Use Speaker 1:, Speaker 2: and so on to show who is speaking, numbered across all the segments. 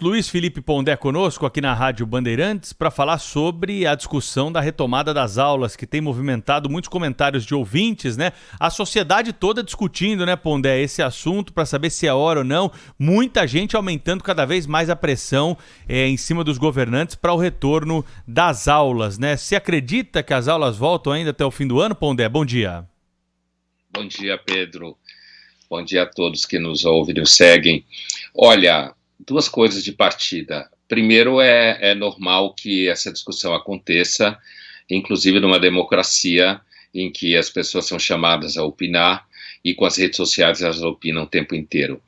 Speaker 1: Luiz Felipe Pondé conosco aqui na Rádio Bandeirantes para falar sobre a discussão da retomada das aulas, que tem movimentado muitos comentários de ouvintes, né? A sociedade toda discutindo, né, Pondé, esse assunto para saber se é hora ou não. Muita gente aumentando cada vez mais a pressão em cima dos governantes para o retorno das aulas, né? Você acredita que as aulas voltam ainda até o fim do ano, Pondé? Bom dia.
Speaker 2: Bom dia, Pedro. Bom dia a todos que nos ouvem e nos seguem. Olha, duas coisas de partida. Primeiro, é normal que essa discussão aconteça, inclusive numa democracia em que as pessoas são chamadas a opinar e com as redes sociais elas opinam o tempo inteiro.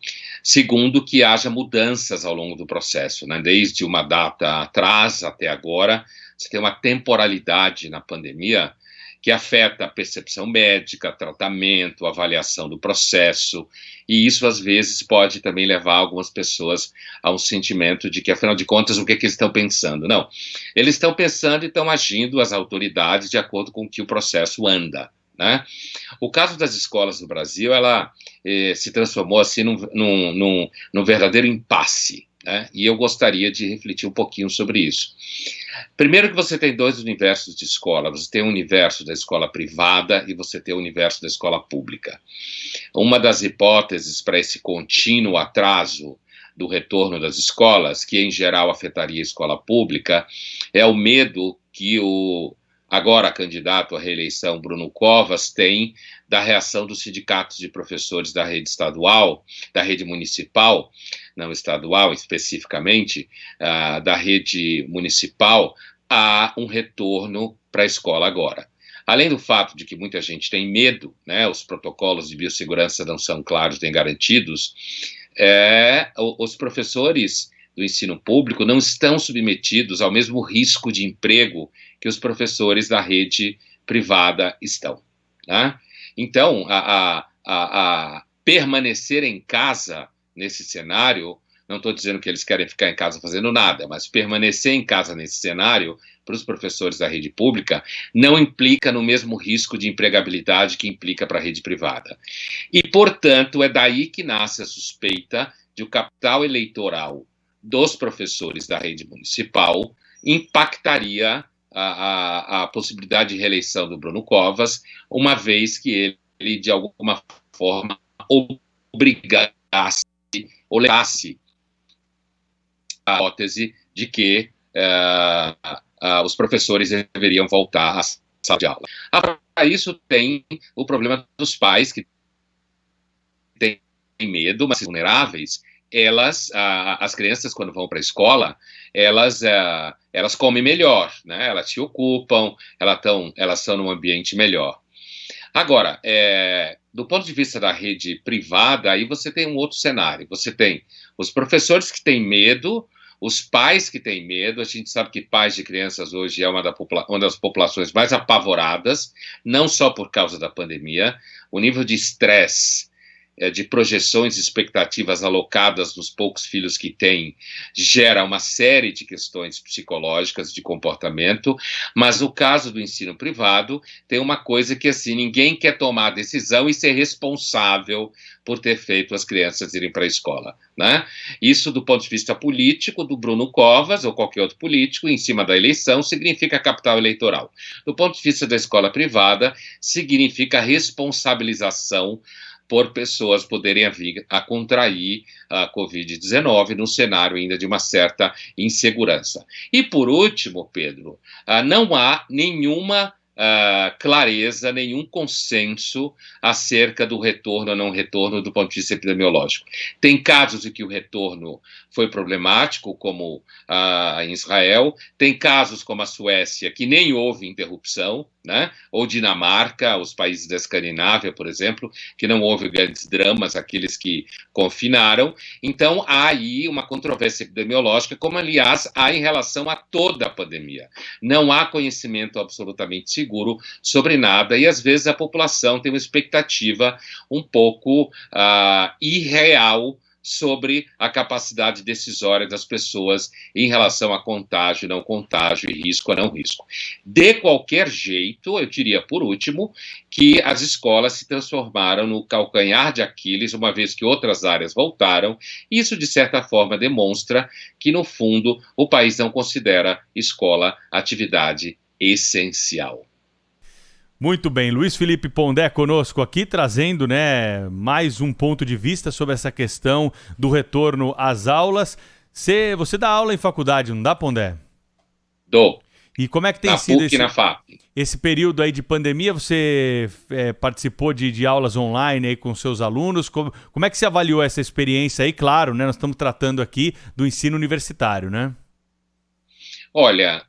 Speaker 2: Segundo, que haja mudanças ao longo do processo, né? Desde uma data atrás até agora, você tem uma temporalidade na pandemia que afeta a percepção médica, tratamento, avaliação do processo, e isso às vezes pode também levar algumas pessoas a um sentimento de que, afinal de contas, o que eles estão pensando? Não, eles estão pensando e estão agindo as autoridades de acordo com que o processo anda, né? O caso das escolas no Brasil, ela se transformou assim num verdadeiro impasse, né? E eu gostaria de refletir um pouquinho sobre isso. Primeiro que você tem dois universos de escola, você tem o universo da escola privada e você tem o universo da escola pública. Uma das hipóteses para esse contínuo atraso do retorno das escolas, que em geral afetaria a escola pública, é o medo que o agora candidato à reeleição Bruno Covas tem da reação dos sindicatos de professores da rede estadual, da rede municipal, não estadual especificamente, da rede municipal, a um retorno para a escola agora. Além do fato de que muita gente tem medo, né, os protocolos de biossegurança não são claros nem garantidos, os professores do ensino público não estão submetidos ao mesmo risco de emprego que os professores da rede privada estão, né? Então, a permanecer em casa nesse cenário, não estou dizendo que eles querem ficar em casa fazendo nada, mas permanecer em casa nesse cenário, para os professores da rede pública, não implica no mesmo risco de empregabilidade que implica para a rede privada. E, portanto, é daí que nasce a suspeita de o capital eleitoral dos professores da rede municipal impactaria a possibilidade de reeleição do Bruno Covas, uma vez que ele de alguma forma, obrigasse ou levasse a hipótese de que os professores deveriam voltar à sala de aula. Para isso, tem o problema dos pais, que têm medo, mas vulneráveis. As crianças, quando vão para a escola, elas comem melhor, né? Elas se ocupam, elas estão num ambiente melhor. Agora, do ponto de vista da rede privada, aí você tem um outro cenário. Você tem os professores que têm medo, os pais que têm medo. A gente sabe que pais de crianças hoje é uma das populações mais apavoradas, não só por causa da pandemia. O nível de estresse, de projeções e expectativas alocadas nos poucos filhos que têm, gera uma série de questões psicológicas de comportamento, mas no caso do ensino privado, tem uma coisa que, assim, ninguém quer tomar a decisão e ser responsável por ter feito as crianças irem para a escola, né? Isso, do ponto de vista político, do Bruno Covas ou qualquer outro político, em cima da eleição, significa capital eleitoral. Do ponto de vista da escola privada, significa responsabilização por pessoas poderem vir a contrair a Covid-19 num cenário ainda de uma certa insegurança. E, por último, Pedro, não há nenhuma clareza, nenhum consenso acerca do retorno ou não retorno do ponto de vista epidemiológico. Tem casos em que o retorno foi problemático, como em Israel, tem casos como a Suécia, que nem houve interrupção, né? Ou Dinamarca, os países da Escandinávia, por exemplo, que não houve grandes dramas, aqueles que confinaram. Então, há aí uma controvérsia epidemiológica, como, aliás, há em relação a toda a pandemia. Não há conhecimento absolutamente seguro sobre nada, e às vezes a população tem uma expectativa um pouco irreal sobre a capacidade decisória das pessoas em relação a contágio, não contágio, e risco ou não risco. De qualquer jeito, eu diria, por último, que as escolas se transformaram no calcanhar de Aquiles, uma vez que outras áreas voltaram. Isso, de certa forma, demonstra que, no fundo, o país não considera escola atividade essencial.
Speaker 1: Muito bem, Luiz Felipe Pondé conosco aqui, trazendo, né, mais um ponto de vista sobre essa questão do retorno às aulas. Você dá aula em faculdade, não dá, Pondé?
Speaker 2: Dou.
Speaker 1: E como é que tem
Speaker 2: Na
Speaker 1: sido
Speaker 2: PUC e na FAP.
Speaker 1: esse período aí de pandemia? Você participou de aulas online aí com seus alunos? Como é que você avaliou essa experiência aí? Claro, né, nós estamos tratando aqui do ensino universitário, né?
Speaker 2: Olha,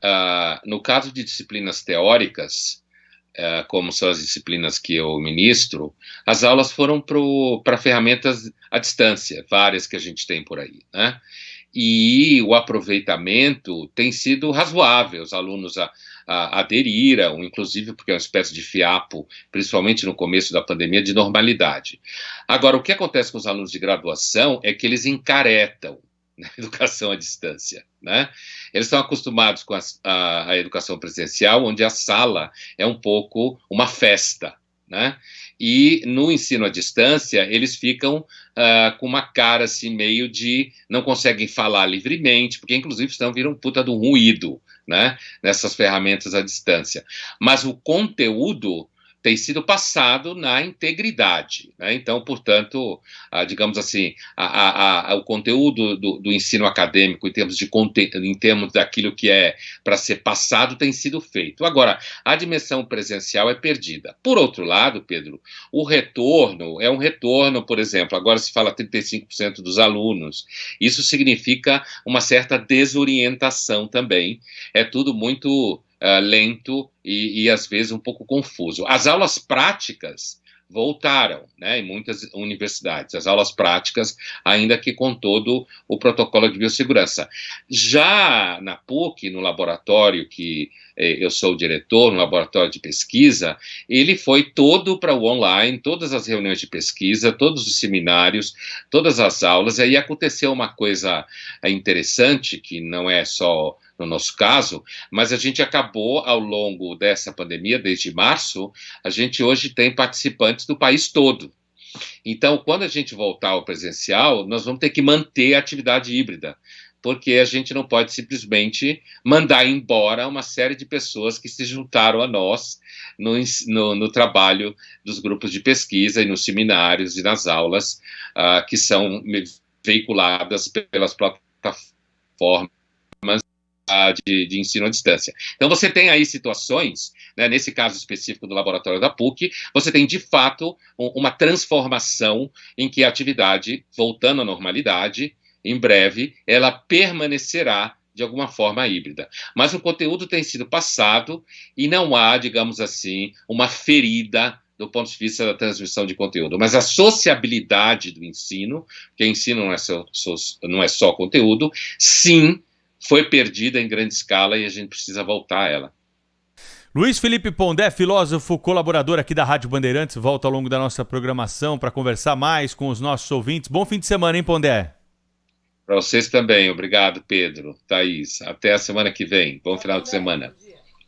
Speaker 2: no caso de disciplinas teóricas, como são as disciplinas que eu ministro, as aulas foram para ferramentas à distância, várias que a gente tem por aí, né? E o aproveitamento tem sido razoável, os alunos aderiram, inclusive porque é uma espécie de fiapo, principalmente no começo da pandemia, de normalidade. Agora, o que acontece com os alunos de graduação é que eles encaretam na educação à distância, né? Eles estão acostumados com a educação presencial, onde a sala é um pouco uma festa, né? E no ensino à distância, eles ficam com uma cara assim, meio de não conseguem falar livremente, porque inclusive estão viram puta de um ruído, né? Nessas ferramentas à distância. Mas o conteúdo tem sido passado na integridade, né? Então, portanto, digamos assim, o conteúdo do ensino acadêmico, em termos daquilo que é para ser passado, tem sido feito. Agora, a dimensão presencial é perdida. Por outro lado, Pedro, o retorno é um retorno, por exemplo, agora se fala 35% dos alunos, isso significa uma certa desorientação também, é tudo muito lento e às vezes um pouco confuso. As aulas práticas voltaram, né, em muitas universidades, as aulas práticas, ainda que com todo o protocolo de biossegurança. Já na PUC, no laboratório que eu sou o diretor, no laboratório de pesquisa, ele foi todo para o online, todas as reuniões de pesquisa, todos os seminários, todas as aulas, e aí aconteceu uma coisa interessante, que não é só no nosso caso, mas a gente acabou, ao longo dessa pandemia, desde março, a gente hoje tem participantes do país todo. Então, quando a gente voltar ao presencial, nós vamos ter que manter a atividade híbrida, porque a gente não pode simplesmente mandar embora uma série de pessoas que se juntaram a nós no trabalho dos grupos de pesquisa e nos seminários e nas aulas que são veiculadas pelas plataformas de ensino à distância. Então você tem aí situações, né, nesse caso específico do laboratório da PUC, você tem de fato uma transformação em que a atividade, voltando à normalidade, em breve, ela permanecerá de alguma forma híbrida. Mas o conteúdo tem sido passado e não há, digamos assim, uma ferida do ponto de vista da transmissão de conteúdo, mas a sociabilidade do ensino, que ensino não é só conteúdo, sim, foi perdida em grande escala e a gente precisa voltar a ela.
Speaker 1: Luiz Felipe Pondé, filósofo, colaborador aqui da Rádio Bandeirantes, volta ao longo da nossa programação para conversar mais com os nossos ouvintes. Bom fim de semana, hein, Pondé?
Speaker 2: Para vocês também. Obrigado, Pedro, Thaís. Até a semana que vem. Bom final de semana.